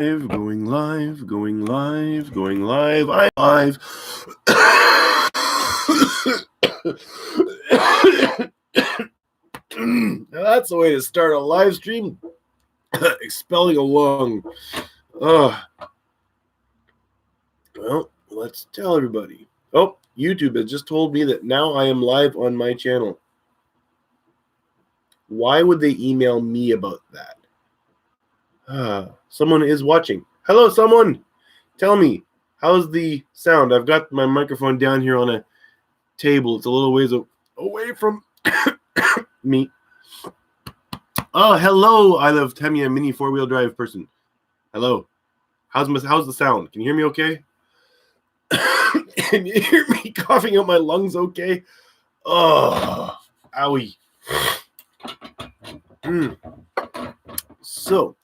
Going live, going live, going live. I'm live. Now that's the way to start a live stream. Expelling a lung. Well, let's tell everybody. Oh, YouTube has just told me that now I am live on my channel. Why would they email me about that? Someone is watching. Hello, someone. Tell me, how's the sound? I've got my microphone down here on a table. It's a little ways away from me. Oh, hello. I love Temmie, a mini four-wheel drive person. Hello. How's the sound? Can you hear me okay? Can you hear me coughing out my lungs okay? Oh, owie. So,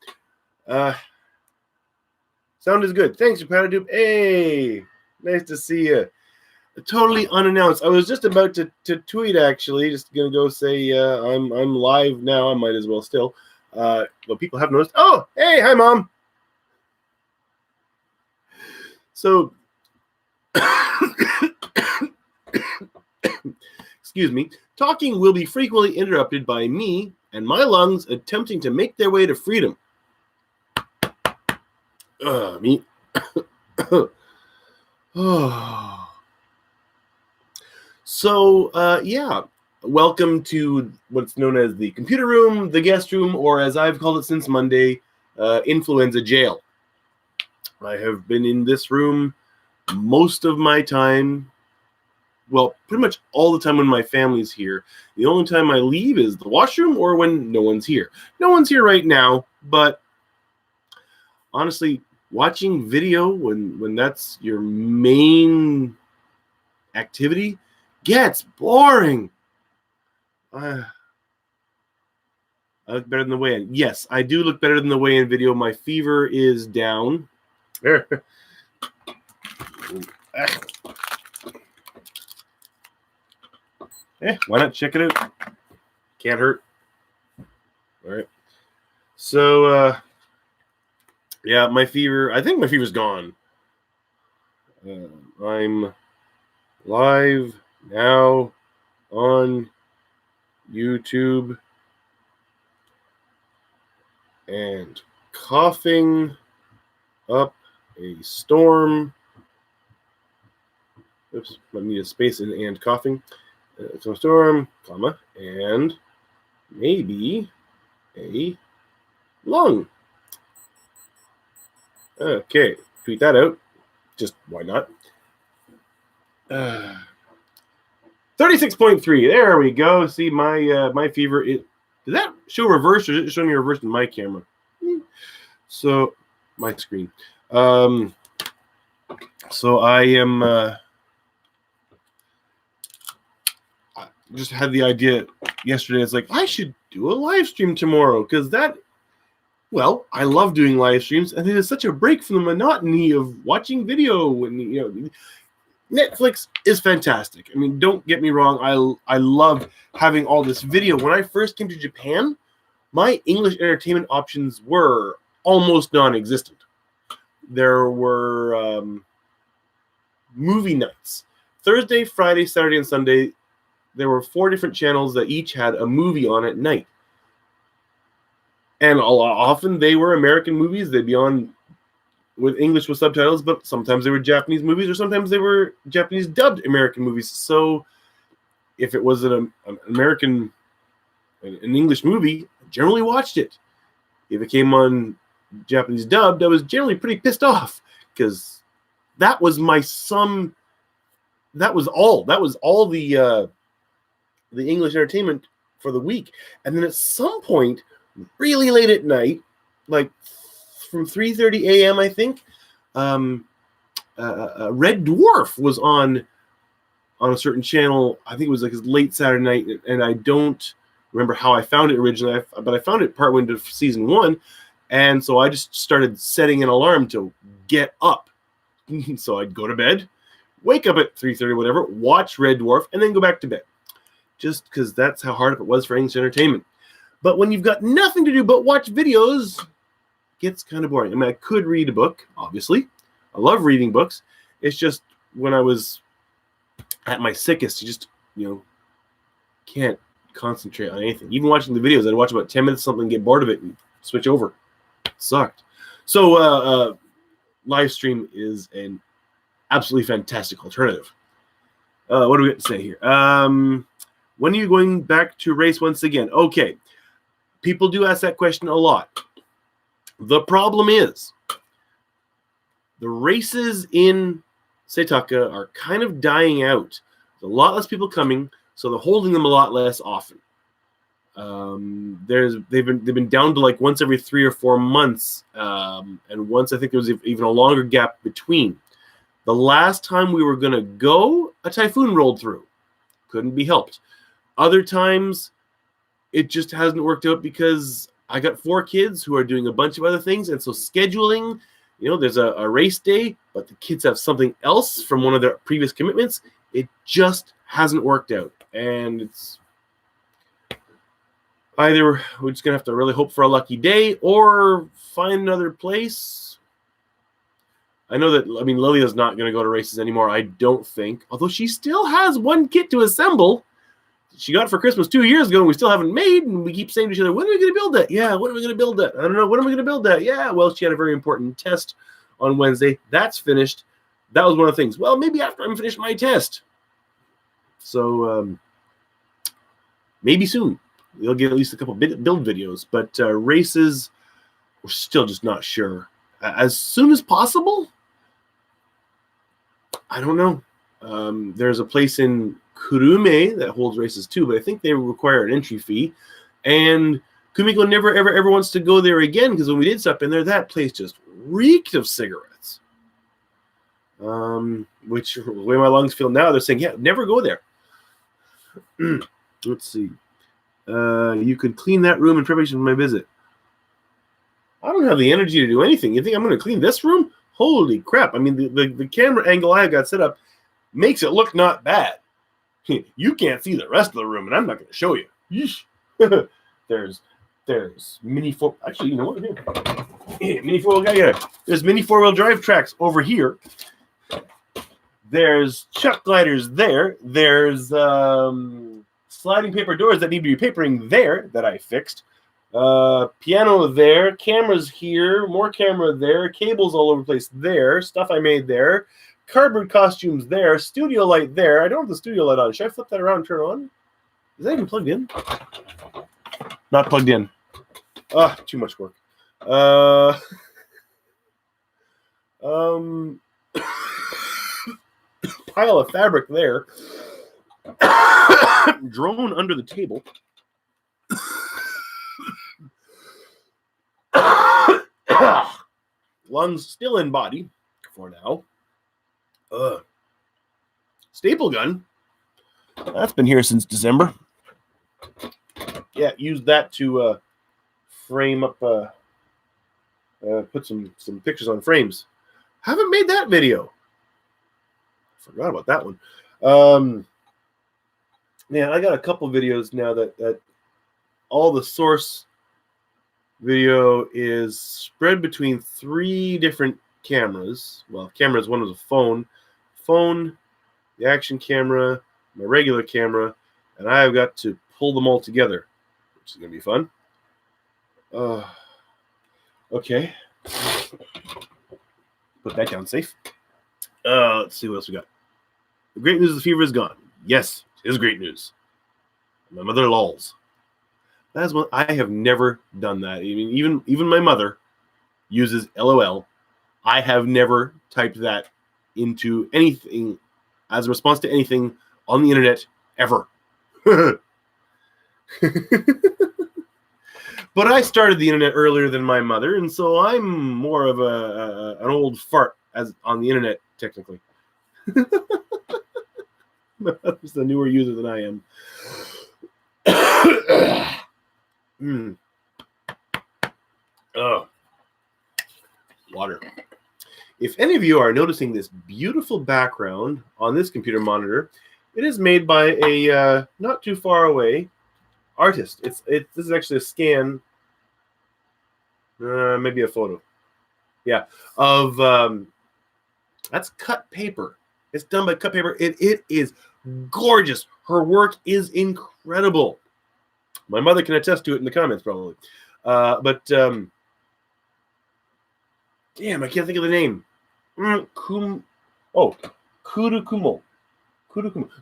sound is good. Thanks, Patadube. Hey, nice to see you. Totally unannounced. I was just about to tweet, actually. Just gonna go say I'm live now. I might as well still. Well, people have noticed. Oh, hey, hi, Mom. So, excuse me. Talking will be frequently interrupted by me and my lungs attempting to make their way to freedom. Me. So, yeah. Welcome to what's known as the computer room, the guest room, or as I've called it since Monday, Influenza jail. I have been in this room most of my time. Well, pretty much all the time when my family's here. The only time I leave is the washroom or when no one's here. No one's here right now, but honestly, watching video when that's your main activity gets boring. I look better than the weigh-in. Yes, I do look better than the weigh-in video. My fever is down. There. Why not check it out? Can't hurt. All right. So, yeah, my fever. I think my fever's gone. I'm live now on YouTube and coughing up a storm. Oops, I need a space in and coughing. So storm, comma, and maybe a lung. Okay, tweet that out. Just why not? 36.3. There we go. See my fever. Does that show reverse, or is it showing me reverse in my camera? So my screen. So I am. Just had the idea yesterday. It's like I should do a live stream tomorrow because well, I love doing live streams, and it is such a break from the monotony of watching video. When Netflix is fantastic. I mean, don't get me wrong. I love having all this video. When I first came to Japan, my English entertainment options were almost non-existent. There were movie nights, Thursday, Friday, Saturday, and Sunday. There were 4 different channels that each had a movie on at night. And often they were American movies. They'd be on with English with subtitles, but sometimes they were Japanese movies, or sometimes they were Japanese dubbed American movies. So if it was an English movie, I generally watched it. If it came on Japanese dubbed, I was generally pretty pissed off because that was my sum. That was all the English entertainment for the week. And then at some point, really late at night, like from 3:30 a.m., I think, Red Dwarf was on a certain channel. I think it was like his late Saturday night, and I don't remember how I found it originally, but I found it partway into season 1, and so I just started setting an alarm to get up. So I'd go to bed, wake up at 3:30, whatever, watch Red Dwarf, and then go back to bed. Just because that's how hard it was for English entertainment. But when you've got nothing to do but watch videos, gets kind of boring. I mean, I could read a book, obviously. I love reading books. It's just when I was at my sickest, you just, can't concentrate on anything. Even watching the videos, I'd watch about 10 minutes something, get bored of it, and switch over. It sucked. So live stream is an absolutely fantastic alternative. What do we have to say here? When are you going back to race once again? Okay. People do ask that question a lot. The problem is the races in Setaka are kind of dying out. There's a lot less people coming, so they're holding them a lot less often. They've been down to like once every 3 or 4 months, and once I think there was even a longer gap between. The last time we were going to go, a typhoon rolled through. Couldn't be helped. Other times, it just hasn't worked out because I got 4 kids who are doing a bunch of other things, and so scheduling, there's a race day, but the kids have something else from one of their previous commitments. It just hasn't worked out, and it's either we're just going to have to really hope for a lucky day or find another place. I know that, Lilia's not going to go to races anymore, I don't think, although she still has 1 kit to assemble. She got it for Christmas 2 years ago, and we still haven't made, and we keep saying to each other, when are we going to build that? Yeah, when are we going to build that? I don't know, when are we going to build that? Yeah, well, she had a very important test on Wednesday. That's finished. That was one of the things. Well, maybe after I'm finished my test. So, maybe soon. We'll get at least a couple build videos, but races, we're still just not sure. As soon as possible? I don't know. There's a place in Kurume that holds races too, but I think they require an entry fee. And Kumiko never, ever wants to go there again because when we did stop in there, that place just reeked of cigarettes. Which, the way my lungs feel now, they're saying, yeah, never go there. Let's see. You could clean that room in preparation for my visit. I don't have the energy to do anything. You think I'm going to clean this room? Holy crap. The camera angle I got set up makes it look not bad. You can't see the rest of the room, and I'm not going to show you. There's mini four. Actually, you know what? Mini four-wheel guy. Yeah. There's mini 4-wheel drive tracks over here. There's chuck gliders there. There's sliding paper doors that need to be papering there that I fixed. Piano there. Cameras here. More camera there. Cables all over the place there. Stuff I made there. Cardboard costumes there. Studio light there. I don't have the studio light on. Should I flip that around and turn it on? Is that even plugged in? Not plugged in. Too much work. Pile of fabric there. Drone under the table. Lungs still in body for now. Staple gun. That's been here since December. Yeah, use that to frame up, put some pictures on frames. Haven't made that video. Forgot about that one. Yeah, I got a couple videos now that all the source video is spread between 3 different cameras. Well, cameras, one was a phone, the action camera, my regular camera, and I've got to pull them all together, which is going to be fun. Okay. Put that down safe. Let's see what else we got. The great news is the fever is gone. Yes, it is great news. My mother lolls. That is one I have never done that. Even my mother uses LOL. I have never typed that into anything as a response to anything on the internet ever. But I started the internet earlier than my mother, and so I'm more of an old fart as on the internet, technically. My mother's a newer user than I am. Oh, water. If any of you are noticing this beautiful background on this computer monitor, it is made by a not too far away artist. This is actually a scan maybe a photo. Yeah, of that's cut paper. It's done by cut paper. It is gorgeous. Her work is incredible. My mother can attest to it in the comments, probably. But damn, I can't think of the name. Kurukumo. Kurukumo.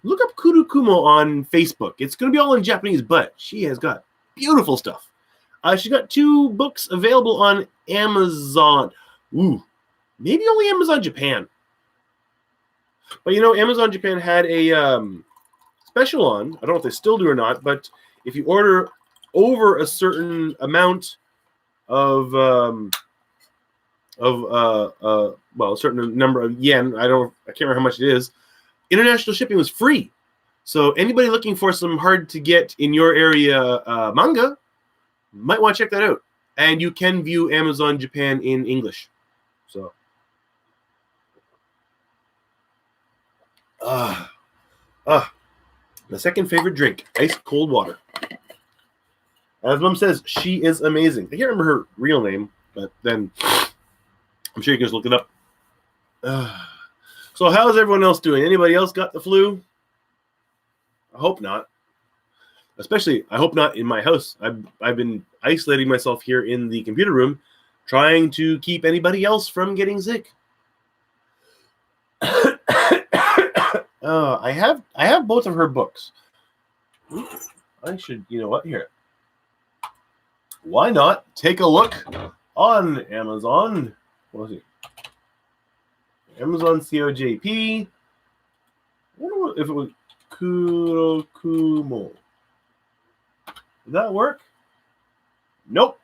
Look up Kurukumo on Facebook. It's going to be all in Japanese, but she has got beautiful stuff. She got 2 books available on Amazon. Ooh, maybe only Amazon Japan. But you know, Amazon Japan had a special on. I don't know if they still do or not, but if you order over a certain amount of a certain number of yen, I can't remember how much it is. International shipping was free. So anybody looking for some hard to get in your area manga might want to check that out. And you can view Amazon Japan in English. So my second favorite drink, ice cold water. As Mom says, she is amazing. I can't remember her real name, but then I'm sure you can just look it up. So how's everyone else doing? Anybody else got the flu? I hope not. Especially, I hope not in my house. I've been isolating myself here in the computer room, trying to keep anybody else from getting sick. I have both of her books. I should, you know what? Here. Why not take a look on Amazon? What was it? Amazon COJP. I wonder if it was Kurokumo. Did that work? Nope.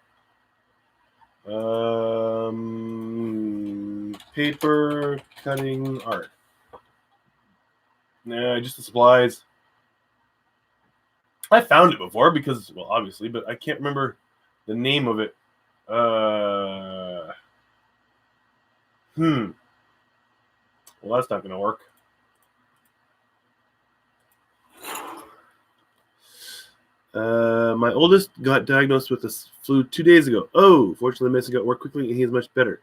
Paper cutting art. Nah, just the supplies. I found it before because, well, obviously, but I can't remember the name of it. Well, that's not going to work. My oldest got diagnosed with the flu 2 days ago. Oh, fortunately, Mason got work quickly and he is much better.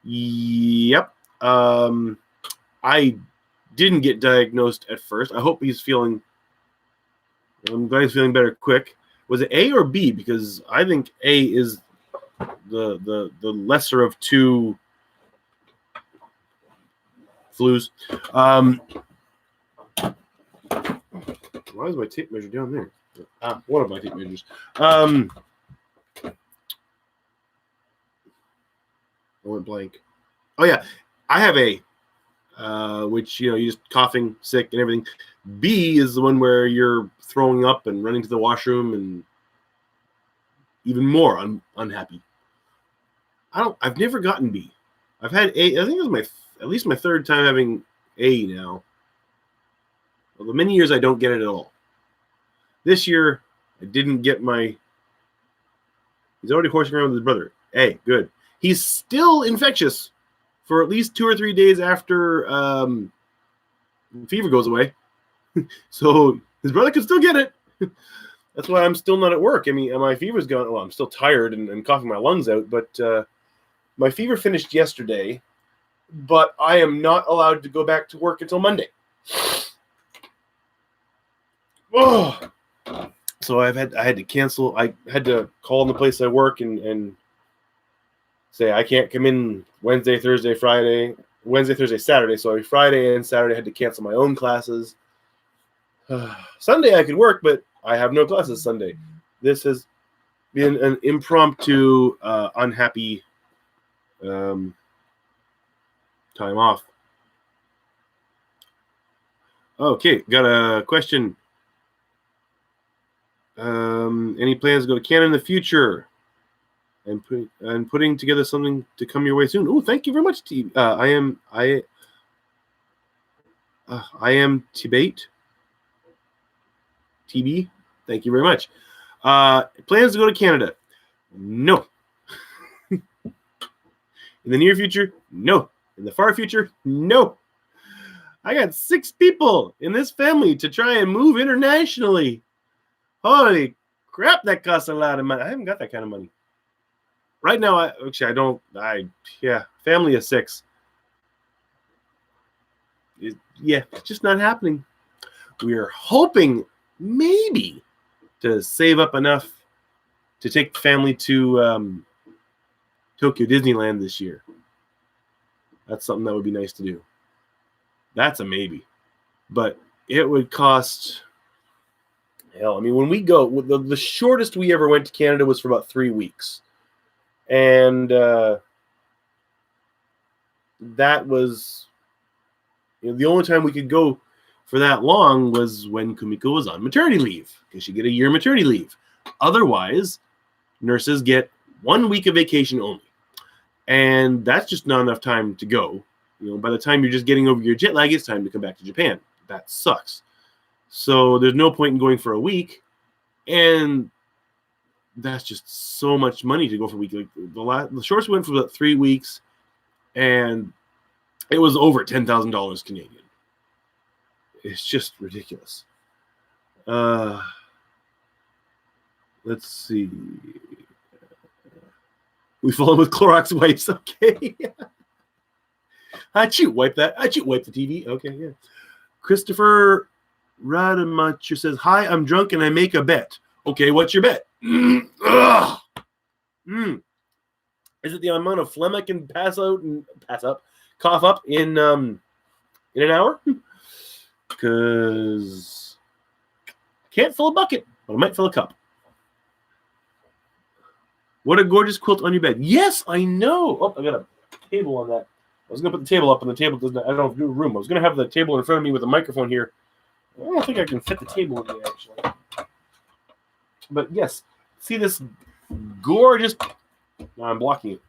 Yep. I didn't get diagnosed at first. I hope he's feeling. I'm glad he's feeling better quick. Was it A or B? Because I think A is the lesser of 2 flus. Why is my tape measure down there? One of my tape measures. I went blank. Oh yeah, I have A, which you're just coughing, sick, and everything. B is the one where you're throwing up and running to the washroom and even more unhappy. I've never gotten B. I've had A. I think it was at least my 3rd time having A now. Well, the many years I don't get it at all. This year, I didn't get my. He's already horsing around with his brother. A, good. He's still infectious for at least 2 or 3 days after fever goes away. So his brother could still get it. That's why I'm still not at work. I mean, my fever's gone. Well, I'm still tired and coughing my lungs out, but my fever finished yesterday, but I am not allowed to go back to work until Monday. Oh, so I had to cancel. I had to call in the place I work and say I can't come in Wednesday, Thursday, Saturday. So Friday and Saturday I had to cancel my own classes. Sunday I could work, but I have no classes Sunday. This has been an impromptu, unhappy time off. Okay, got a question. Any plans to go to Canada in the future? And putting together something to come your way soon. Oh, thank you very much, T. I am Tibet. TB. Thank you very much. Plans to go to Canada? No. In the near future? No. In the far future? No. I got 6 people in this family to try and move internationally. Holy crap, that costs a lot of money. I haven't got that kind of money. right now, family of 6. It's just not happening. We're hoping maybe to save up enough to take the family to Tokyo Disneyland this year. That's something that would be nice to do. That's a maybe. But it would cost, hell, I mean, when we go, the shortest we ever went to Canada was for about 3 weeks. And that was, the only time we could go for that long was when Kumiko was on maternity leave, because she get a year maternity leave. Otherwise, nurses get 1 week of vacation only. And that's just not enough time to go. By the time you're just getting over your jet lag, it's time to come back to Japan. That sucks. So there's no point in going for a week. And that's just so much money to go for a week. Like the shortest went for about 3 weeks, and it was over $10,000 Canadian. It's just ridiculous. Let's see. We follow with Clorox wipes. Okay. Achoo, wipe that. Achoo, wipe the TV. Okay, yeah. Christopher Rademacher says, "Hi, I'm drunk and I make a bet." Okay, what's your bet? Is it the amount of phlegm I can cough up in an hour? Because can't fill a bucket, but I might fill a cup. What a gorgeous quilt on your bed. Yes, I know. Oh, I got a table on that. I was going to put the table up, and the table doesn't. I don't have a room. I was going to have the table in front of me with a microphone here. I don't think I can fit the table in there, actually. But yes, see this gorgeous. No, I'm blocking it.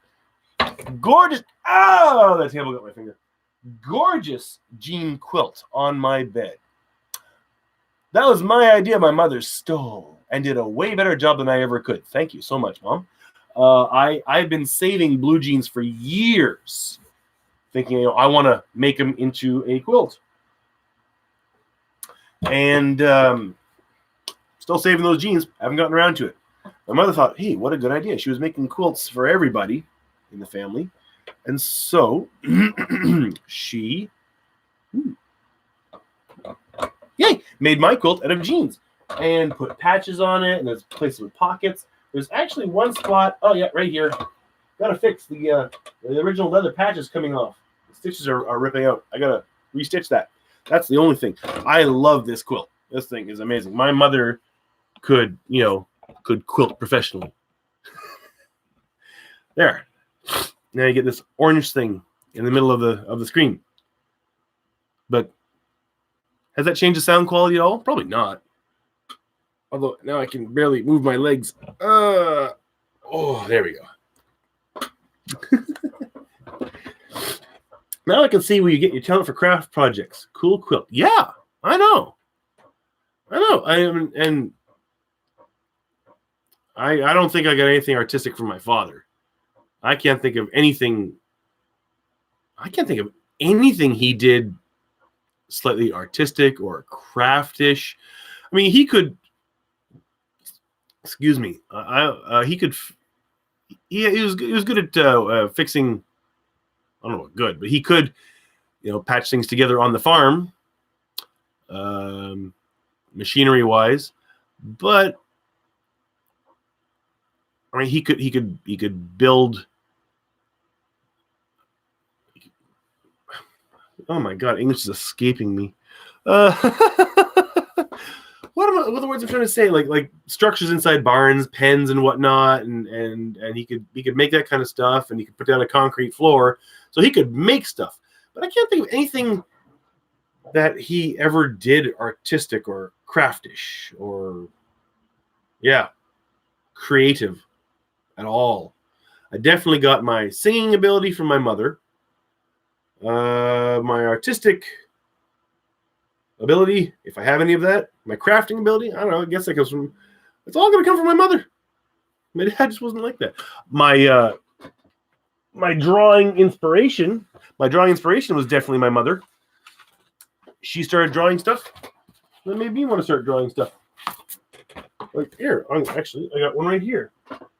Gorgeous. Oh, that table got my finger. Gorgeous jean quilt on my bed. That was my idea. My mother stole and did a way better job than I ever could. Thank you so much, Mom. I've been saving blue jeans for years, thinking I want to make them into a quilt, and still saving those jeans. Haven't gotten around to it. My mother thought, "Hey, what a good idea!" She was making quilts for everybody in the family, and so she, made my quilt out of jeans and put patches on it, and there's places with pockets. There's actually one spot. Oh yeah, right here. Got to fix the original leather patches coming off. The stitches are ripping out. I gotta restitch that. That's the only thing. I love this quilt. This thing is amazing. My mother could quilt professionally. There. Now you get this orange thing in the middle of the screen. But has that changed the sound quality at all? Probably not. Although now I can barely move my legs. There we go. Now I can see where you get your talent for craft projects. Cool quilt. Yeah, I know. I don't think I got anything artistic from my father. I can't think of anything he did slightly artistic or craftish. I mean, he could. Excuse me. He could. He was good at fixing. I don't know what good, but he could, patch things together on the farm, machinery wise. But I mean, he could build. Oh my God, English is escaping me. What are the words I'm trying to say? Like structures inside barns, pens, and whatnot, and he could make that kind of stuff, and he could put down a concrete floor, so he could make stuff. But I can't think of anything that he ever did artistic or craftish or creative at all. I definitely got my singing ability from my mother. My artistic ability, if I have any of that, my crafting ability, I don't know, I guess that comes from, it's all going to come from my mother. My dad just wasn't like that. My drawing inspiration was definitely my mother. She started drawing stuff, that made me want to start drawing stuff. Like here, I got one right here.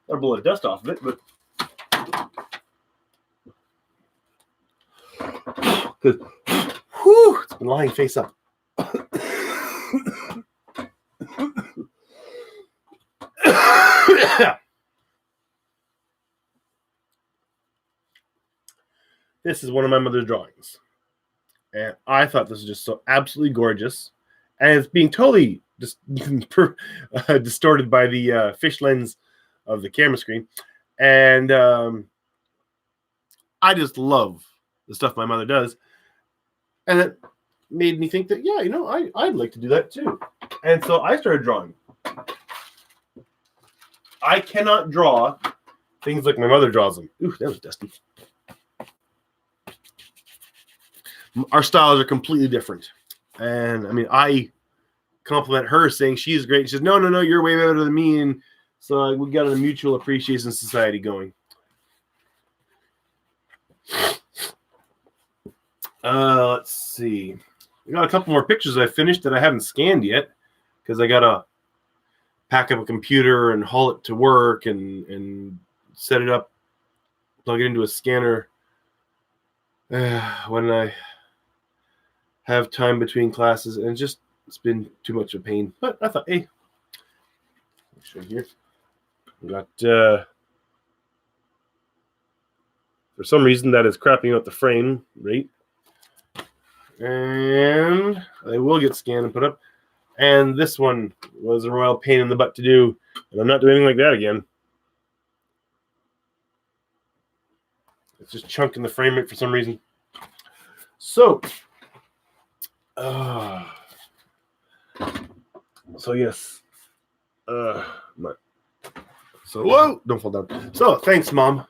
I'll blow the dust off of it, but Because, whew, it's been lying face up. This is one of my mother's drawings. And I thought this was just so absolutely gorgeous. And it's being totally distorted by the fish lens of the camera screen. And I just love the stuff my mother does. And it made me think that, yeah, you know, I'd like to do that too. And so I started drawing. I cannot draw things like my mother draws them. Ooh, that was dusty. Our styles are completely different. And I mean, I compliment her saying she's great. She says, no, you're way better than me. And so we got a mutual appreciation society going. Let's see. I got a couple more pictures I finished that I haven't scanned yet because I got to pack up a computer and haul it to work and set it up, plug it into a scanner when I have time between classes, and it's been too much of a pain. But I thought, hey, show here. We got for some reason that is crapping out the frame rate, and they will get scanned and put up. And this one was a royal pain in the butt to do, and I'm not doing anything like that again. It's just chunking the frame rate for some reason. So yes. Whoa, don't fall down. So thanks, Mom.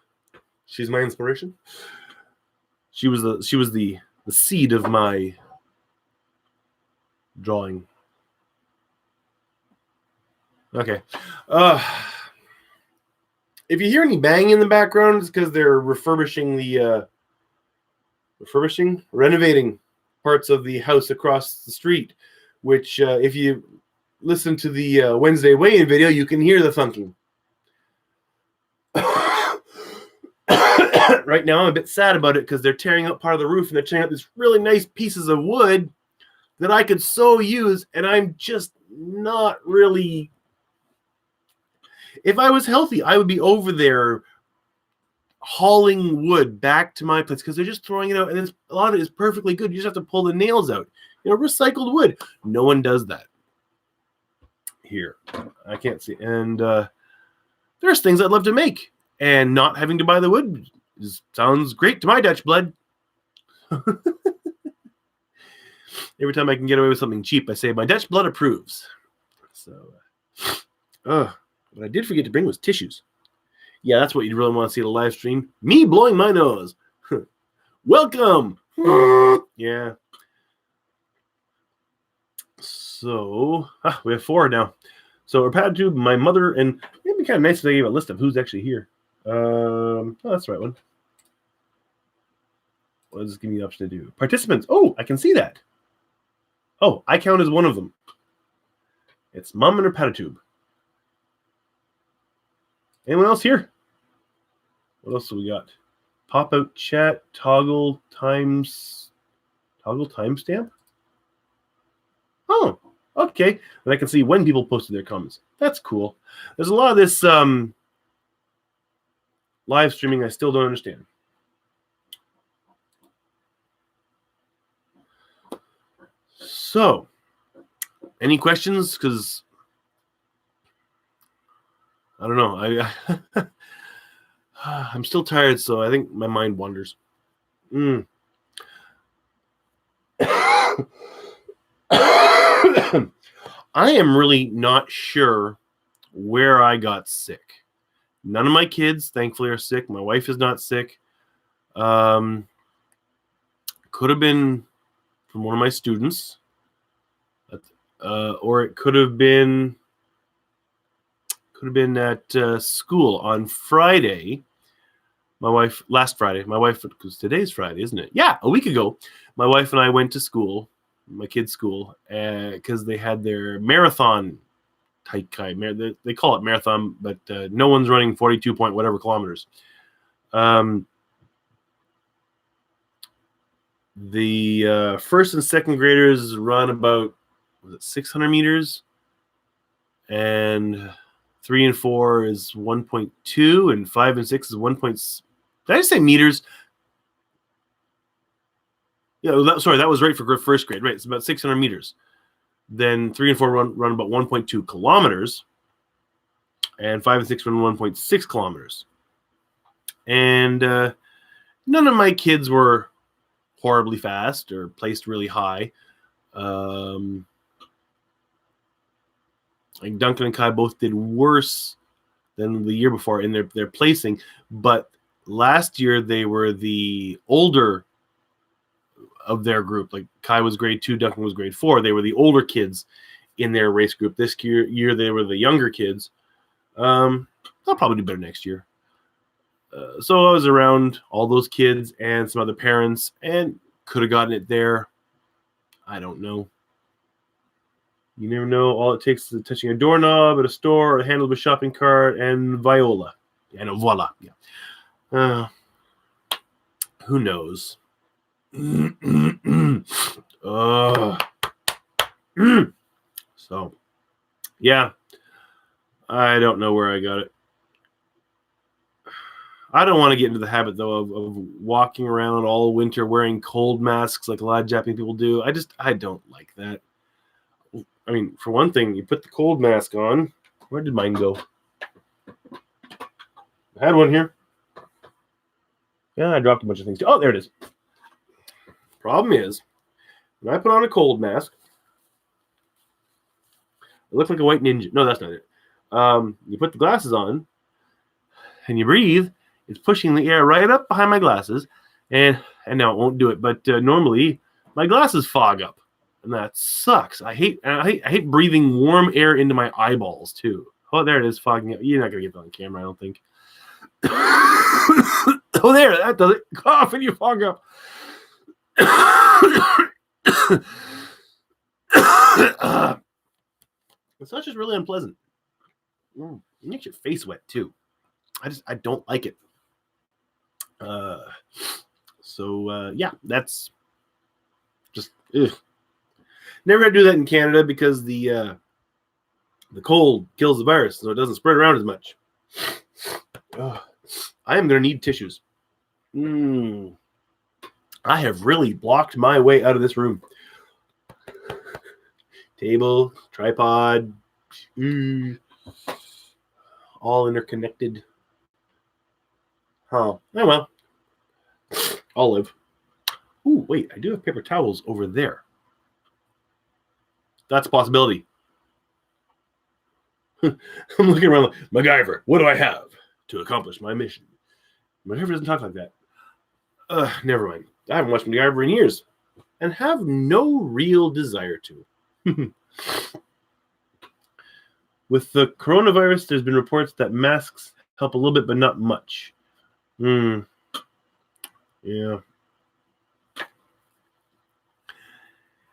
She's my inspiration. She was the seed of my drawing. Okay. If you hear any banging in the background, it's because they're renovating parts of the house across the street, which if you listen to the Wednesday weigh-in video, you can hear the thunking. Right now, I'm a bit sad about it because they're tearing out part of the roof and they're tearing out these really nice pieces of wood that I could so use, and I'm just not really... If I was healthy, I would be over there hauling wood back to my place because they're just throwing it out, and a lot of it is perfectly good. You just have to pull the nails out. You know, recycled wood. No one does that here. I can't see. And there's things I'd love to make, and not having to buy the wood sounds great to my Dutch blood. Every time I can get away with something cheap, I say my Dutch blood approves. So, what I did forget to bring was tissues. Yeah, that's what you'd really want to see the live stream. Me blowing my nose. Welcome. Yeah. So, we have 4 now. So, our pad tube, my mother, and it'd be kind of nice if they gave a list of who's actually here. Oh, that's the right one. What does this give me the option to do? Participants. Oh, I can see that. Oh, I count as one of them. It's Mom and her pad tube. Anyone else here? What else do we got? Pop out chat, toggle timestamp. Oh, okay. And I can see when people posted their comments. That's cool. There's a lot of this live streaming I still don't understand. So, any questions? Because I don't know. I'm still tired, so I think my mind wanders. I am really not sure where I got sick. None of my kids, thankfully, are sick. My wife is not sick. Could have been from one of my students, or it could have been at school on Friday. Last Friday, because today's Friday, isn't it? Yeah, a week ago, my wife and I went to school, my kids' school, because they had their marathon. They call it marathon, but no one's running 42 point whatever kilometers. The first and second graders run about 600 meters, and 3 and 4 is 1.2, and 5 and 6 is 1. Did I just say meters? Yeah, that was right for first grade. Right, it's about 600 meters. Then 3 and 4 run about 1.2 kilometers, and 5 and 6 run 1.6 kilometers. And none of my kids were horribly fast or placed really high. Like Duncan and Kai both did worse than the year before in their placing, but last year they were the older of their group. Like Kai was grade 2, Duncan was grade 4. They were the older kids in their race group. This year they were the younger kids. They'll probably do better next year. So I was around all those kids and some other parents, and could have gotten it there. I don't know. You never know. All it takes is touching a doorknob at a store, or a handle of a shopping cart, and voila. Yeah. Who knows? So, yeah. I don't know where I got it. I don't want to get into the habit, though, of walking around all winter wearing cold masks like a lot of Japanese people do. I don't like that. I mean, for one thing, you put the cold mask on. Where did mine go? I had one here. Yeah, I dropped a bunch of things. Oh, there it is. Problem is, when I put on a cold mask, I look like a white ninja. No, that's not it. You put the glasses on, and you breathe. It's pushing the air right up behind my glasses, and now it won't do it. But normally, my glasses fog up, and that sucks. I hate breathing warm air into my eyeballs too. Oh, there it is, fogging up. You're not gonna get that on camera, I don't think. Oh, there, that does it. Cough and you fog up. It's not just really unpleasant. It makes your face wet too. I don't like it. Yeah, that's just never gonna do that in Canada because the cold kills the virus, so it doesn't spread around as much. I am gonna need tissues. I have really blocked my way out of this room. Table, tripod, all interconnected. Oh well. I'll live. Ooh, wait, I do have paper towels over there. That's a possibility. I'm looking around like, MacGyver, what do I have to accomplish my mission? MacGyver doesn't talk like that. Never mind. I haven't watched MacGyver in years and have no real desire to. With the coronavirus, there's been reports that masks help a little bit, but not much. Yeah.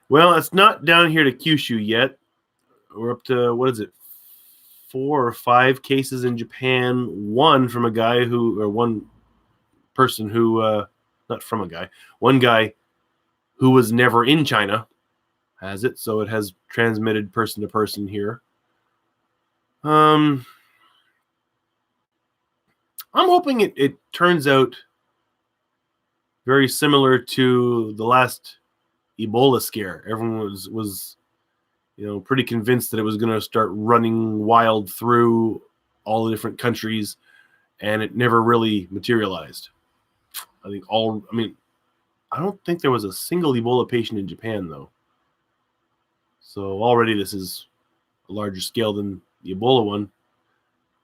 Well, it's not down here to Kyushu yet. We're up to, 4 or 5 cases in Japan. One from a guy one guy who was never in China has it, so it has transmitted person to person here. I'm hoping it turns out very similar to the last Ebola scare. Everyone was pretty convinced that it was going to start running wild through all the different countries, and it never really materialized. I don't think there was a single Ebola patient in Japan, though. So already this is a larger scale than the Ebola one.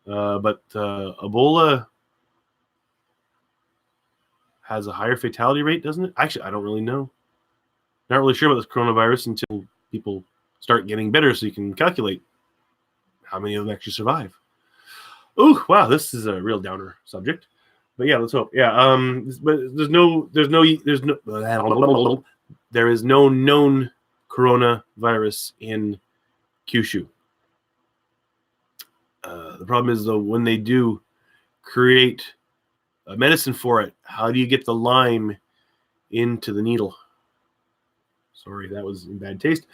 But Ebola has a higher fatality rate, doesn't it? Actually, I don't really know. Not really sure about this coronavirus until people start getting better, so you can calculate how many of them actually survive. Oh, wow, this is a real downer subject. But yeah, let's hope. Yeah, but there is no known coronavirus in Kyushu. The problem is, though, when they do create a medicine for it, how do you get the lime into the needle? Sorry, that was in bad taste.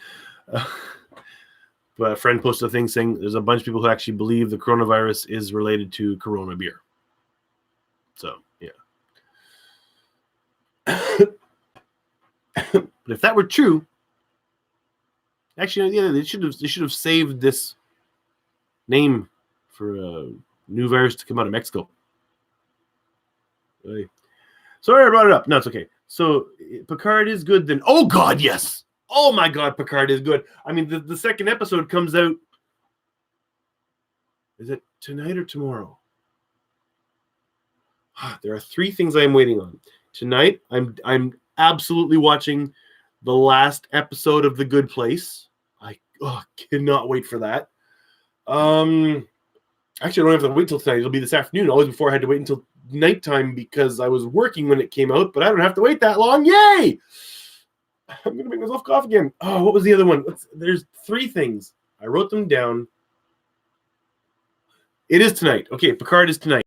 But a friend posted a thing saying there's a bunch of people who actually believe the coronavirus is related to Corona beer. So, yeah. But if that were true, actually, yeah, they should have saved this name for a new virus to come out of Mexico. Sorry I brought it up. No, it's okay. So Picard is good then. Oh, God, yes. Oh, my God, Picard is good. I mean, the second episode comes out. Is it tonight or tomorrow? There are 3 things I'm waiting on. Tonight, I'm absolutely watching the last episode of The Good Place. I cannot wait for that. Actually, I don't have to wait till tonight. It'll be this afternoon. Always before I had to wait until nighttime because I was working when it came out, but I don't have to wait that long. Yay! I'm going to make myself cough again. Oh, what was the other one? There's 3 things. I wrote them down. It is tonight. Okay, Picard is tonight.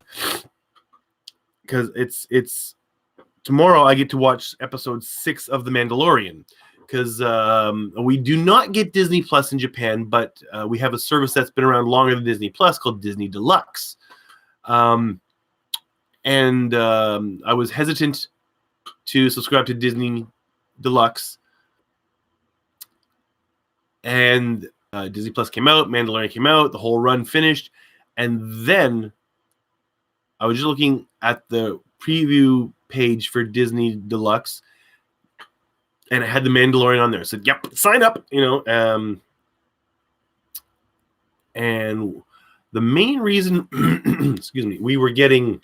Because it's tomorrow I get to watch episode 6 of The Mandalorian. Because we do not get Disney Plus in Japan, but we have a service that's been around longer than Disney Plus called Disney Deluxe. And I was hesitant to subscribe to Disney Deluxe. And Disney Plus came out, Mandalorian came out, the whole run finished. And then I was just looking at the preview page for Disney Deluxe, and it had the Mandalorian on there. I said, yep, sign up, and the main reason, excuse me, we were getting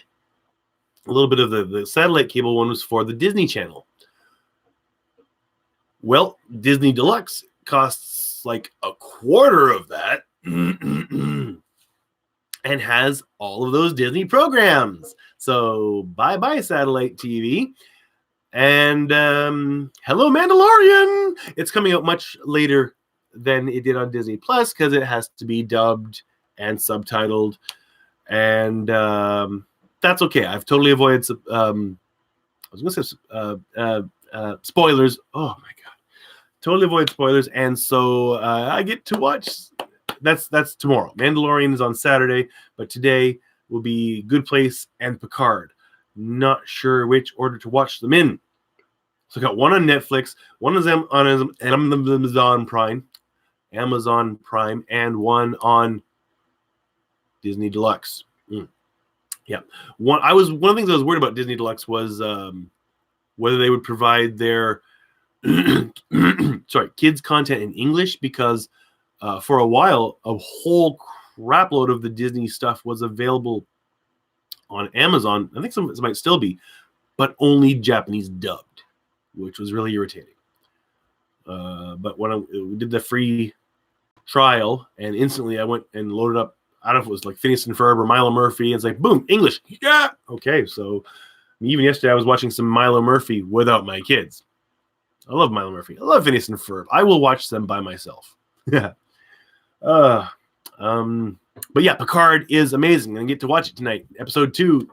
a little bit of the satellite cable one was for the Disney Channel. Well, Disney Deluxe costs like a quarter of that and has all of those Disney programs. So bye-bye satellite TV. And hello, Mandalorian! It's coming out much later than it did on Disney Plus because it has to be dubbed and subtitled. And that's okay. I've totally avoided spoilers. Oh, my God. Totally avoid spoilers. And so I get to watch... That's tomorrow. Mandalorian is on Saturday, but today will be Good Place and Picard. Not sure which order to watch them in. So I got one on Netflix, one is on Amazon Prime, and one on Disney Deluxe. Yeah. One of the things I was worried about Disney Deluxe was whether they would provide their kids content in English, because for a while, a whole crapload of the Disney stuff was available on Amazon. I think some of it might still be, but only Japanese dubbed, which was really irritating. But when we did the free trial, and instantly I went and loaded up, I don't know if it was like Phineas and Ferb or Milo Murphy, and it's like, boom, English. Yeah. Okay. So even yesterday I was watching some Milo Murphy without my kids. I love Milo Murphy. I love Phineas and Ferb. I will watch them by myself. Yeah. But yeah, Picard is amazing. I get to watch it tonight. Episode 2.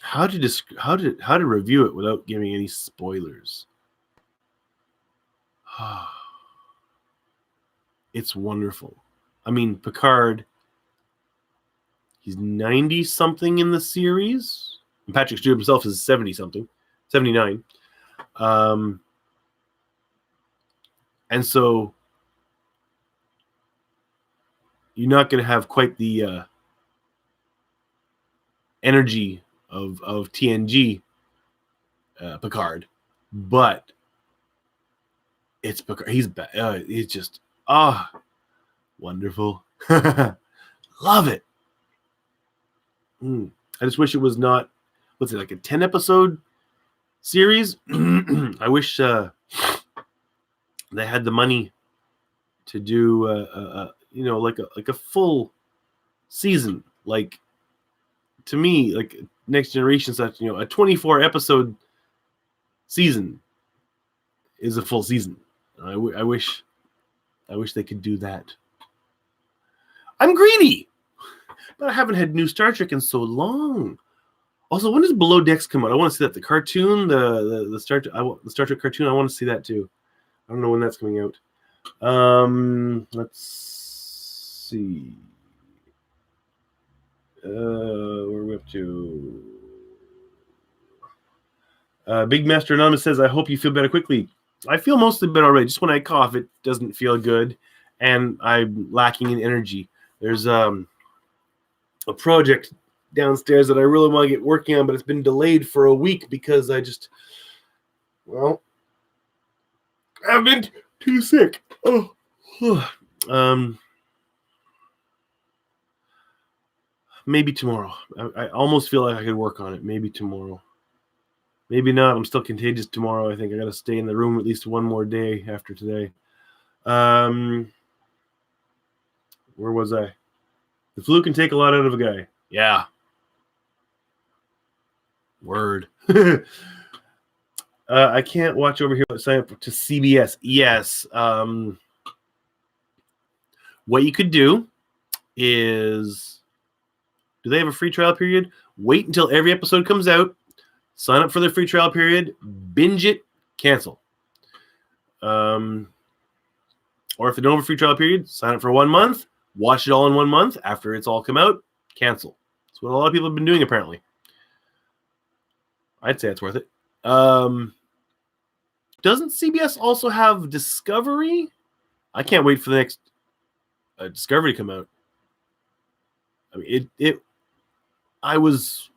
How to review it without giving any spoilers? It's wonderful. I mean, Picard, he's 90 something in the series. And Patrick Stewart himself is 70 something, 79. And so you're not going to have quite the energy of TNG Picard, but it's Picard. He's just wonderful. Love it. I just wish it was not, what's it, like a 10 episode series. I wish they had the money to do like a full season. Like, to me, like Next Generation, such a 24 episode season is a full season. I wish they could do that. I'm greedy, but I haven't had new Star Trek in so long. Also, when does Below Decks come out? I want to see that. The cartoon, the Star Trek cartoon. I want to see that too. I don't know when that's coming out. Let's see. Where are we up to? Big Master Anonymous says, "I hope you feel better quickly." I feel mostly better already. Just when I cough, it doesn't feel good, and I'm lacking in energy. There's a project downstairs that I really want to get working on, but it's been delayed for a week because I've been too sick. Maybe tomorrow. I almost feel like I could work on it. Maybe tomorrow. Maybe not. I'm still contagious tomorrow. I think I got to stay in the room at least one more day after today. Where was I? The flu can take a lot out of a guy. Yeah. Word. I can't watch over here. Sign up to CBS. Yes. What you could do is, do they have a free trial period? Wait until every episode comes out. Sign up for their free trial period. Binge it. Cancel. Or if they don't have a free trial period, sign up for 1 month. Watch it all in 1 month. After it's all come out, cancel. That's what a lot of people have been doing, apparently. I'd say it's worth it. Doesn't CBS also have Discovery? I can't wait for the next Discovery to come out. I mean, I was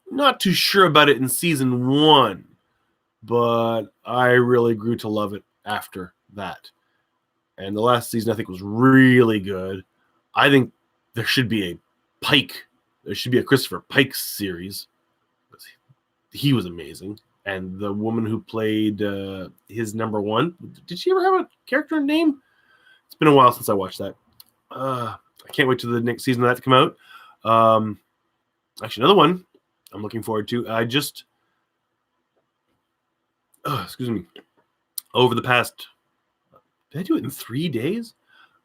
not too sure about it in season 1, but I really grew to love it after that. And the last season, I think, was really good. I think there should be a Pike. There should be a Christopher Pike series. He was amazing. And the woman who played his number one, did she ever have a character name? It's been a while since I watched that. I can't wait till the next season of that to come out. Actually, another one I'm looking forward to. Excuse me. Over the past, did I do it in 3 days?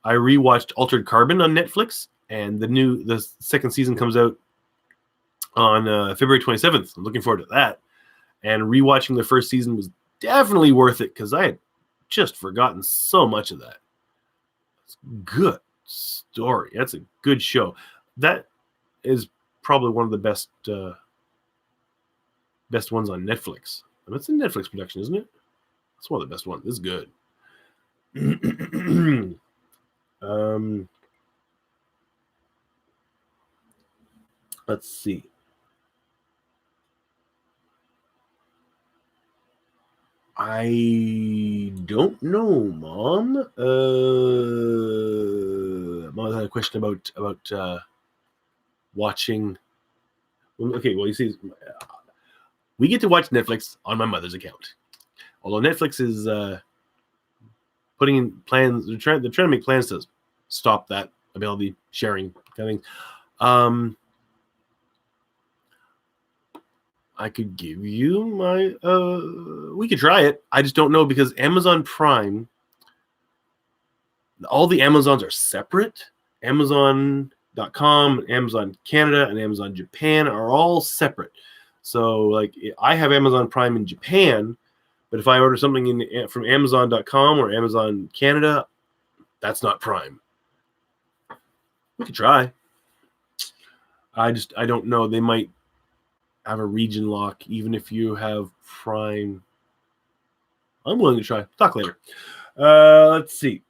I rewatched Altered Carbon on Netflix, and the second season comes out on February 27th. I'm looking forward to that. And rewatching the first season was definitely worth it because I had just forgotten so much of that. It's a good story. That's a good show. That is probably one of the best ones on Netflix. And it's a Netflix production, isn't it? It's one of the best ones. It's good. Let's see. I don't know, Mom. Mom had a question about watching. Okay, well, you see, we get to watch Netflix on my mother's account. Although Netflix is putting in plans, they're trying to make plans to stop that ability sharing kind of thing. I could give you my we could try it. I just don't know because Amazon Prime, all the Amazons are separate. Amazon.com, Amazon Canada, and Amazon Japan are all separate. So like I have Amazon Prime in Japan, but if I order something from Amazon.com or Amazon Canada, that's not Prime. We could try. I don't know. They might have a region lock, even if you have Prime. I'm willing to try. Talk later. Let's see.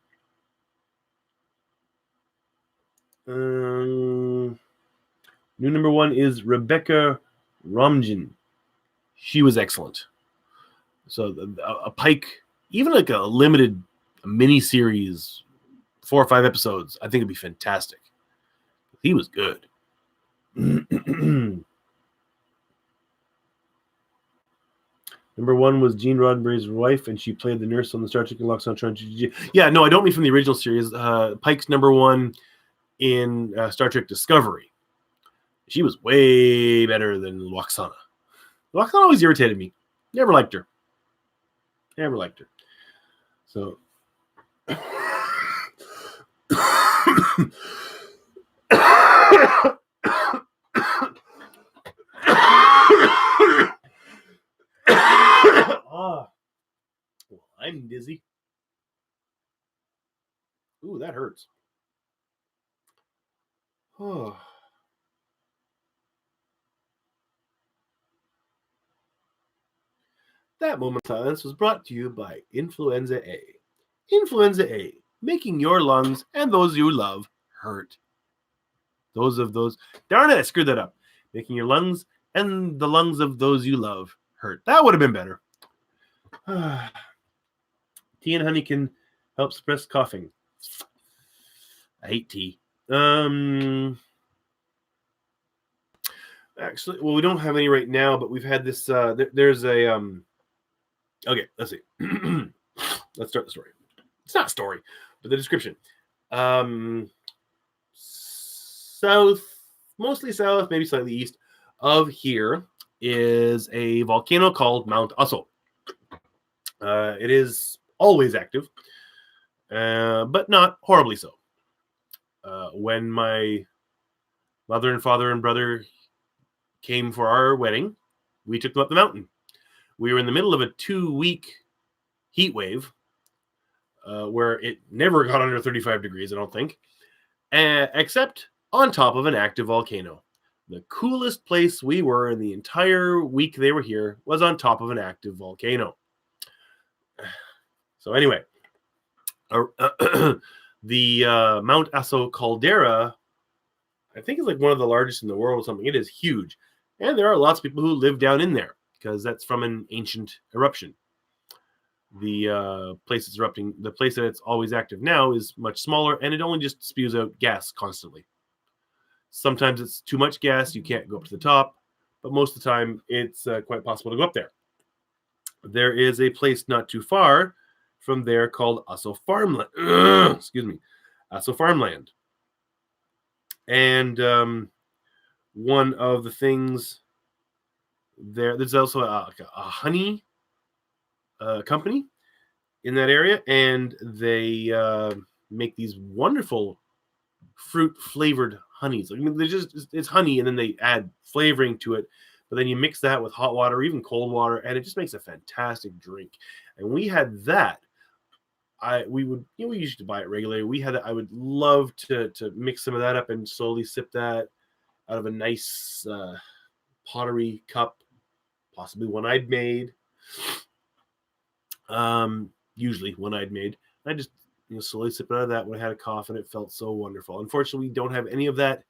New number 1 is Rebecca Romijn. She was excellent. So a Pike, even like a limited mini series, 4 or 5 episodes, I think it'd be fantastic. He was good. Number 1 was Gene Roddenberry's wife, and she played the nurse on the Star Trek and Loxana trilogy. Yeah, no, I don't mean from the original series. Pike's number 1 in Star Trek Discovery. She was way better than Loxana. Loxana always irritated me. Never liked her. So, dizzy. Ooh, that hurts. Oh. That moment of silence was brought to you by Influenza A. Influenza A, making your lungs and those you love hurt. Darn it, I screwed that up. Making your lungs and the lungs of those you love hurt. That would have been better. Tea and honey can help suppress coughing. I hate tea. Actually, well, we don't have any right now, but we've had this. There's a Okay, let's see. Let's start the story. It's not a story, but the description. South, mostly south, maybe slightly east of here is a volcano called Mount Ussel. It is always active, but not horribly so. When my mother and father and brother came for our wedding, we took them up the mountain. We were in the middle of a 2-week heat wave where it never got under 35 degrees, I don't think, except on top of an active volcano. The coolest place we were in the entire week they were here was on top of an active volcano. So anyway, the Mount Ussel caldera, I think, is like one of the largest in the world or something. It is huge. And there are lots of people who live down in there because that's from an ancient eruption. The place it's erupting, the place that it's always active now, is much smaller, and it only just spews out gas constantly. Sometimes it's too much gas, you can't go up to the top, but most of the time it's quite possible to go up there. There is a place not too far from there called Ussel Farmland. Ussel Farmland. And one of the things there's also a honey company in that area, and they make these wonderful fruit flavored honeys. I mean, it's honey, and then they add flavoring to it, but then you mix that with hot water or even cold water, and it just makes a fantastic drink. And we had that. We used to buy it regularly. We had that. I would love to mix some of that up and slowly sip that out of a nice pottery cup, possibly one I'd made. Usually one I'd made. I just slowly sip out of that when I had a cough, and it felt so wonderful. Unfortunately, we don't have any of that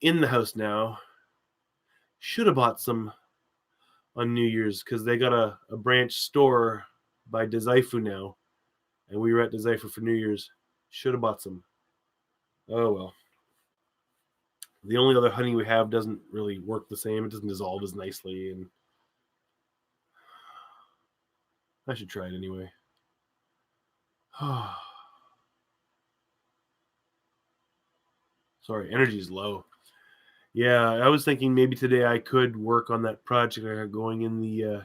in the house now. Should have bought some on New Year's because they got a branch store by Dazaifu now, and we were at Dazaifu for New Year's. Should have bought some. Oh well. The only other honey we have doesn't really work the same. It doesn't dissolve as nicely, and I should try it anyway. Sorry, energy is low. Yeah, I was thinking maybe today I could work on that project I got going in the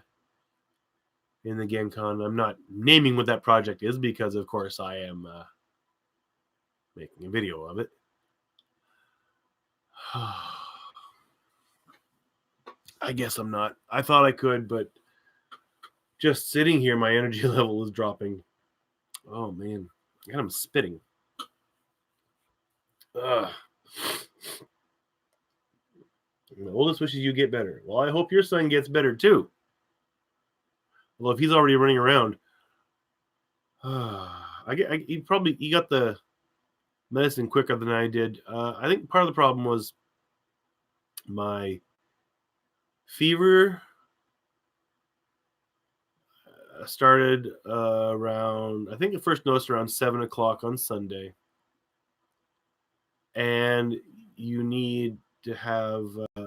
GameCon. I'm not naming what that project is because, of course, I am making a video of it. I guess I'm not. I thought I could, but just sitting here, my energy level is dropping. Oh, man. I'm spitting. Ugh. The oldest wishes you get better. Well, I hope your son gets better, too. Well, if he's already running around, he got the medicine quicker than I did. I think part of the problem was my fever started around, I think the first noticed around 7 o'clock on Sunday. And you need to have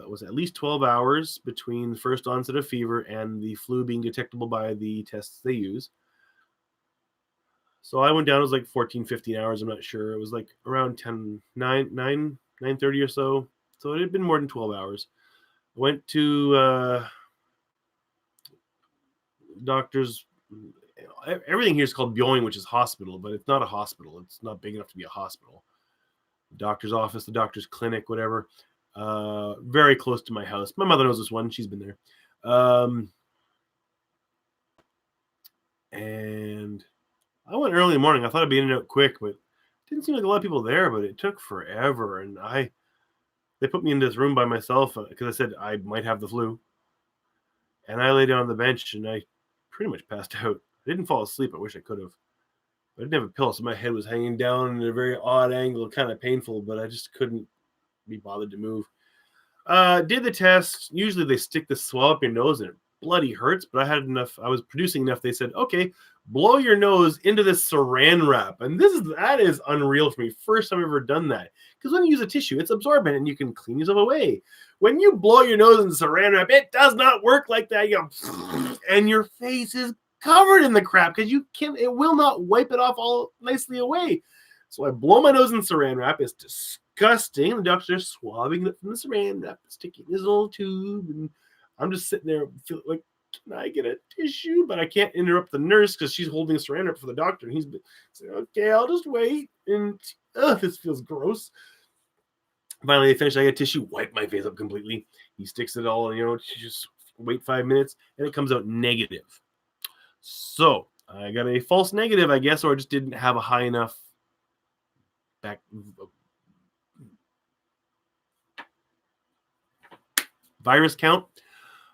was at least 12 hours between the first onset of fever and the flu being detectable by the tests they use. So I went down, it was like 14, 15 hours, I'm not sure. It was like around 9:30 or so. So it had been more than 12 hours. I went to doctors. Everything here is called Byoin, which is hospital, but it's not a hospital. It's not big enough to be a hospital. The doctor's office, the doctor's clinic, whatever. Very close to my house. My mother knows this one. She's been there. And I went early in the morning. I thought I'd be in and out quick, but it didn't seem like a lot of people there, but it took forever. And they put me in this room by myself because I said I might have the flu. And I lay down on the bench and I pretty much passed out. I didn't fall asleep. I wish I could have. I didn't have a pillow, so my head was hanging down in a very odd angle, kind of painful, but I just couldn't be bothered to move. Did the test. Usually they stick the swab up your nose and it bloody hurts, but I had enough. I was producing enough. They said, okay, blow your nose into this saran wrap. And that is unreal for me. First time I've ever done that. Because when you use a tissue, it's absorbent and you can clean yourself away. When you blow your nose in saran wrap, it does not work like that. You go, and your face is covered in the crap because it will not wipe it off all nicely away. So I blow my nose in saran wrap. It's disgusting. The doctor's swabbing it from the saran wrap, sticking his little tube, and I'm just sitting there feeling like, can I get a tissue? But I can't interrupt the nurse because she's holding a saran wrap for the doctor, and he's saying, okay, I'll just wait. And this feels gross. Finally, they finish. I get a tissue, wipe my face up completely. He sticks it all, just wait 5 minutes, and it comes out negative. So I got a false negative, I guess, or I just didn't have a high enough virus count.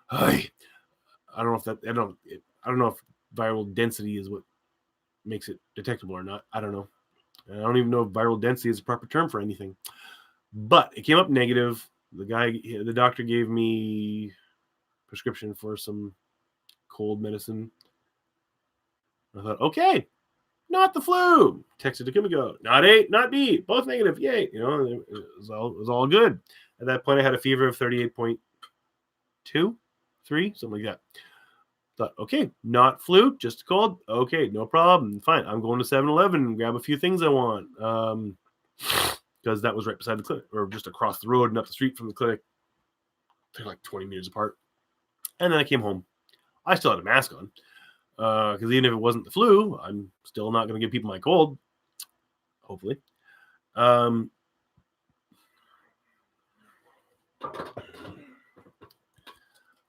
I don't know if viral density is what makes it detectable or not. I don't know. I don't even know if viral density is a proper term for anything. But it came up negative. The doctor gave me prescription for some cold medicine. I thought, okay, not the flu. Texted to Kimiko. Not A, not B. Both negative. Yay. It was all good. At that point, I had a fever of 38.2, 3, something like that. Thought, okay, not flu, just a cold. Okay, no problem. Fine. I'm going to 7-Eleven and grab a few things I want. Because that was right beside the clinic, or just across the road and up the street from the clinic. They're like 20 meters apart. And then I came home. I still had a mask on. Because even if it wasn't the flu, I'm still not going to give people my cold. Hopefully. I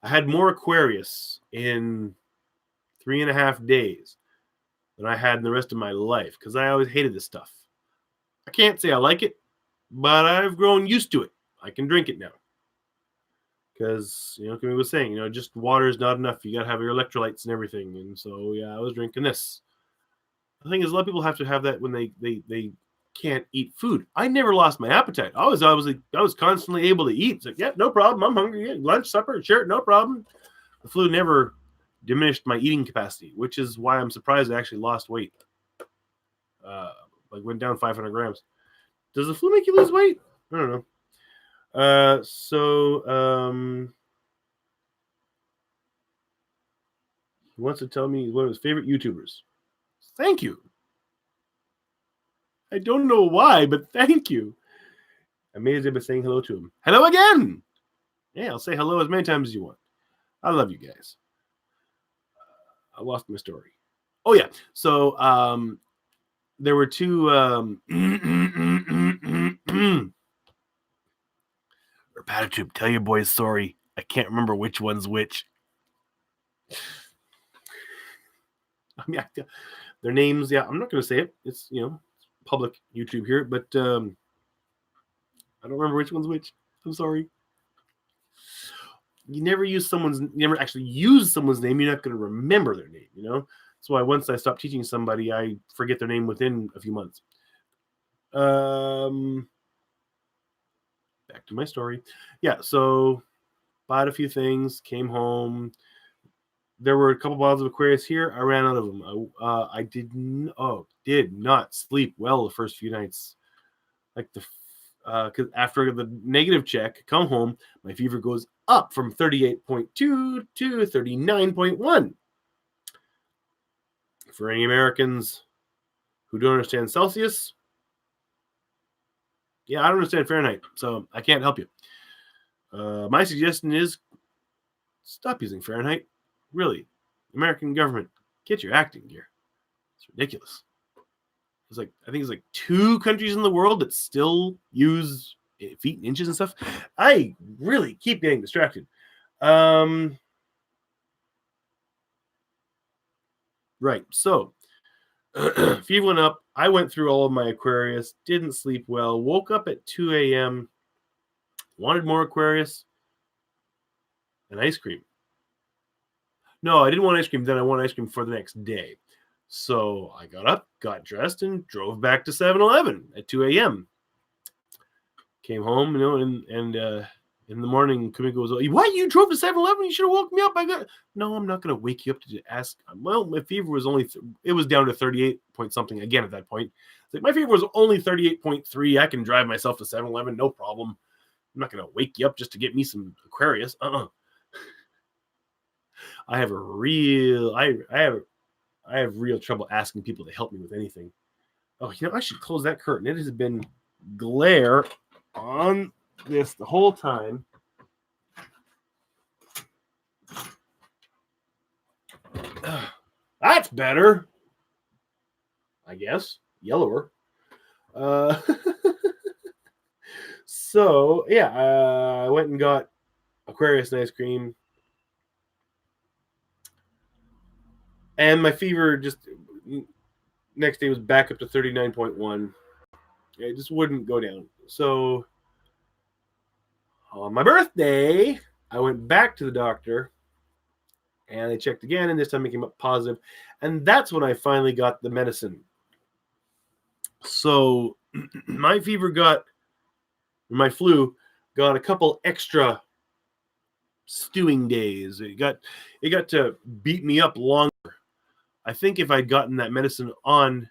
had more Aquarius in 3.5 days than I had in the rest of my life because I always hated this stuff. I can't say I like it, but I've grown used to it. I can drink it now. Because, Kimmy was saying, just water is not enough. You got to have your electrolytes and everything. And so, yeah, I was drinking this. The thing is, a lot of people have to have that when they can't eat food. I never lost my appetite. I was constantly able to eat. It's like, yeah, no problem. I'm hungry. Yeah, lunch, supper, sure, no problem. The flu never diminished my eating capacity, which is why I'm surprised I actually lost weight. Went down 500 grams. Does the flu make you lose weight? I don't know. He wants to tell me he's one of his favorite YouTubers. Thank you. I don't know why, but thank you. Amazing by saying hello to him. Hello again. Yeah, I'll say hello as many times as you want. I love you guys. I lost my story. Oh yeah. So there were two Repatitube, tell your boys sorry. I can't remember which one's which. I mean, their names, yeah, I'm not going to say it. It's, public YouTube here, but I don't remember which one's which. I'm sorry. You never actually use someone's name. You're not going to remember their name, That's why once I stop teaching somebody, I forget their name within a few months. Back to my story. Yeah, so bought a few things, came home. There were a couple bottles of Aquarius here. I ran out of them. I did not sleep well the first few nights. Because after the negative check, come home, my fever goes up from 38.2 to 39.1. For any Americans who don't understand Celsius, yeah, I don't understand Fahrenheit, so I can't help you. My suggestion is stop using Fahrenheit. Really, American government, get your acting gear. It's ridiculous. I think it's 2 countries in the world that still use feet and inches and stuff. I really keep getting distracted. Right. So fever went up. I went through all of my Aquarius, didn't sleep well, woke up at 2 a.m., wanted more Aquarius and ice cream. No, I didn't want ice cream. Then I wanted ice cream for the next day. So I got up, got dressed, and drove back to 7-Eleven at 2 a.m. Came home, and in the morning, Kumiko was like, "What? You drove to 7-Eleven? You should have woke me up." No, I'm not going to wake you up to ask. Well, my fever was it was down to 38 point something again at that point. It's like, my fever was only 38.3. I can drive myself to 7-Eleven, no problem. I'm not going to wake you up just to get me some Aquarius. I have real trouble asking people to help me with anything. Oh, I should close that curtain. It has been glare on this the whole time. That's better, I guess. Yellower. So yeah, I went and got Aquarius and ice cream, and my fever just next day was back up to 39.1. It just wouldn't go down. So on my birthday, I went back to the doctor, and they checked again, and this time it came up positive. And that's when I finally got the medicine. So my flu got a couple extra stewing days. It got to beat me up longer. I think if I'd gotten that medicine on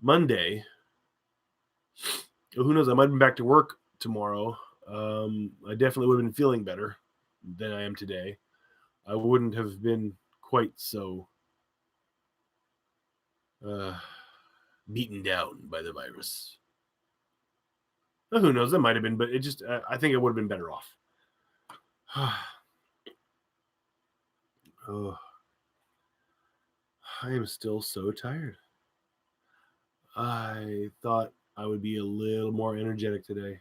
Monday, who knows, I might have been back to work tomorrow. I definitely would have been feeling better than I am today. I wouldn't have been quite so beaten down by the virus. Who knows? That might have been, but it just, I think I would have been better off. Oh, I am still so tired. I thought I would be a little more energetic today.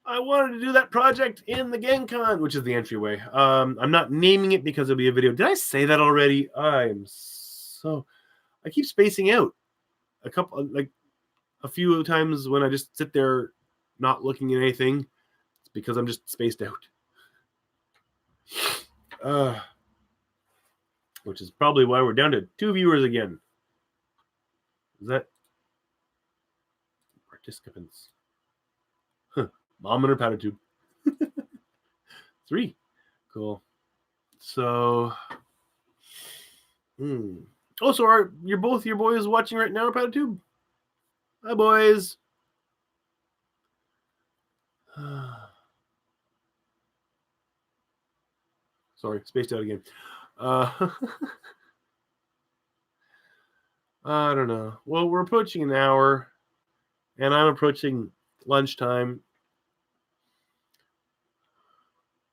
I wanted to do that project in the Genkan, which is the entryway. I'm not naming it because it'll be a video. Did I say that already? I keep spacing out. A few times when I just sit there not looking at anything, it's because I'm just spaced out. Which is probably why we're down to 2 viewers again. Is that participants? Mom and her powder tube. 3. Cool. So, Oh, so you're both your boys watching right now, powder tube? Hi, boys. Sorry, spaced out again. I don't know. Well, we're approaching an hour, and I'm approaching lunchtime.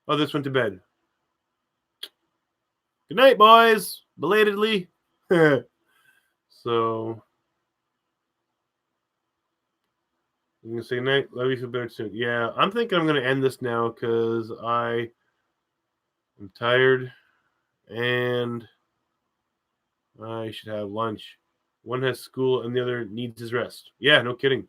Oh, this went to bed. Good night, boys. Belatedly. So, I'm going to say night. Love you, feel better soon. Yeah, I'm thinking I'm going to end this now because I'm tired and I should have lunch. One has school and the other needs his rest. Yeah, no kidding.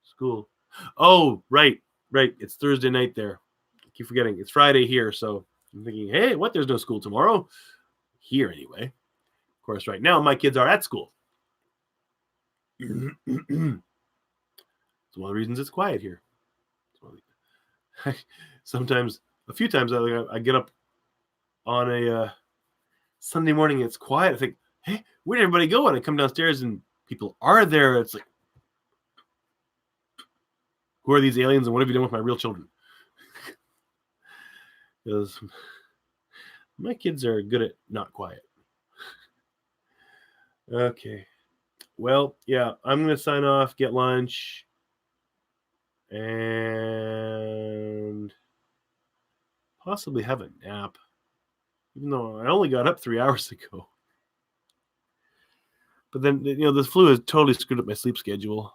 School. Oh, right. It's Thursday night there. I keep forgetting. It's Friday here, so I'm thinking, hey, what? There's no school tomorrow. Here, anyway. Of course, right now, my kids are at school. It's one of the reasons it's quiet here. Sometimes, a few times, I get up on a Sunday morning, it's quiet. I think, hey, where'd everybody go? And I come downstairs and people are there. It's like, who are these aliens and what have you done with my real children? Because my kids are good at not quiet. Okay. Well, yeah, I'm going to sign off, get lunch, and possibly have a nap, even though I only got up 3 hours ago. But then, this flu has totally screwed up my sleep schedule.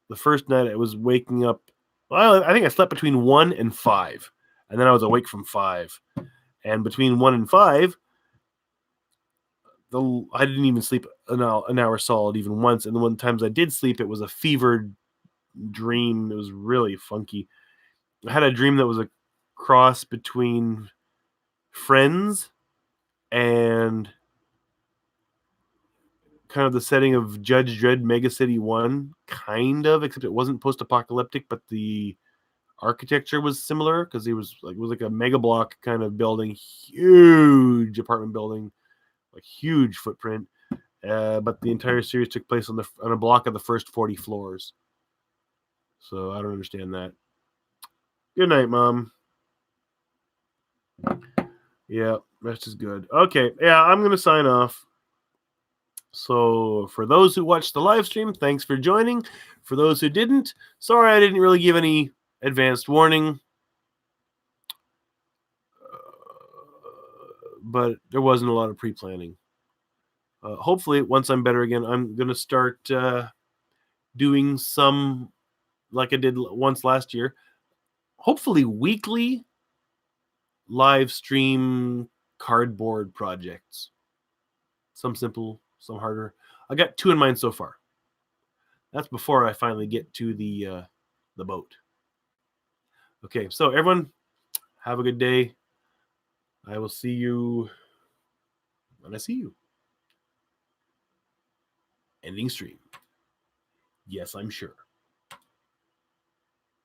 The first night I was waking up, well, I think I slept between 1 and 5, and then I was awake from 5. And between 1 and 5, I didn't even sleep an hour solid even once. And the one times I did sleep, it was a fevered dream. It was really funky. I had a dream that was a cross between Friends and kind of the setting of Judge Dredd Mega City 1, kind of, except it wasn't post-apocalyptic, but the architecture was similar because it was like a mega block kind of building, huge apartment building, like huge footprint. But the entire series took place on a block of the first 40 floors. So I don't understand that. Good night, Mom. Yeah, rest is good. Okay, yeah, I'm going to sign off. So for those who watched the live stream, thanks for joining. For those who didn't, sorry I didn't really give any advanced warning. But there wasn't a lot of pre-planning. Hopefully, once I'm better again, I'm going to start doing some, like I did once last year, hopefully weekly live stream cardboard projects. Some simple, some harder. I got 2 in mind so far. That's before I finally get to the boat. Okay, so everyone, have a good day. I will see you when I see you. Ending stream. Yes, I'm sure.